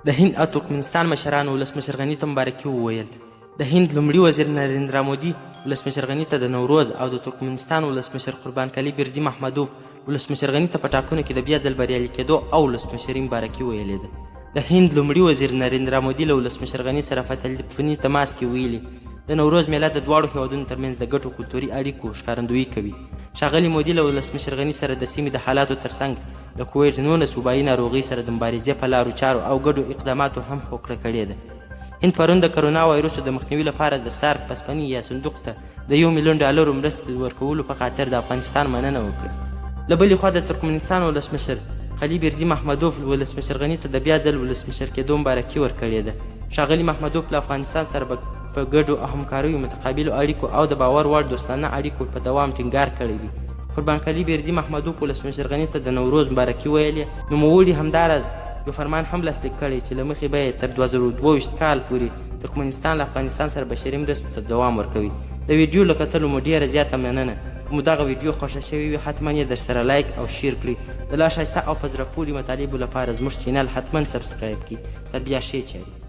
د هند او ترکمنستان مشرانو ولسمشر غني ته مبارکي وویل. د هند لومړي وزیر نریندرا مودي ولسمشر غني ته د نوروز او د ترکمنستان ولسمشر قربان کلی بردي محمدوف ولسمشر غني ته په ټاکنو کې د بیا ځل بریالي کېدو او ولسمشري مبارکي ویلې ده. د هند لومړي وزیر نریندرا مودي له ولسمشر غني سره په تلیفوني تماس کې ویلي د نوروز میله د دواړو هیوادونو ترمنځ د ګټو کلتوري اړیکو ښکارندویي کوي. ښاغلي مودي له ولسمشر غني سره د سیمې د حالاتو ترڅنګ د کوویډ-19 وبایي ناروغۍ سره د مبارزې په لارو چارو او ګډو اقداماتو هم هوکړه کړې ده. هند پرون د کرونا وایرسو د مخنیوي لپاره د سارک پسپنې یا صندوق ته د $1 میلیون مرستې ورکولو په خاطر د افغانستان مننه وکړه. له بلې خوا د ترکمنستان ولسمشر قلی بردي محمدوف ولسمشر غني ته د بیا ځل ولسمشر کېدو مبارکي ورکړې ده. ښاغلي محمدوف له افغانستان سره په ګډو همکاریو متقابلو اړیکو او د باور وړ دوستانه اړیکو په دوام ټینګار کړی دی. قربان کلی بردي محمدوف ولسمشر غني ته د نوروز مبارکي ویلې. نوموړي همداراز یو فرمان هم لاسلیک کړی چې له مخې به یې تر 2022 کال پورې ترکمنستان له افغانستان سره بشري مرستو ته دوام ورکوي. د ویډیو له کتلو مو ډېره زیاته مننه. که مو دغه ویډیو خوښه شوې وي حتما یې درسره لایک او شیر کړئ. د لا ښایسته او په زړه پورې مطالبو لپاره زموږ چینل حتما سبسکرایب کړئ. تر بیا ښې چارې.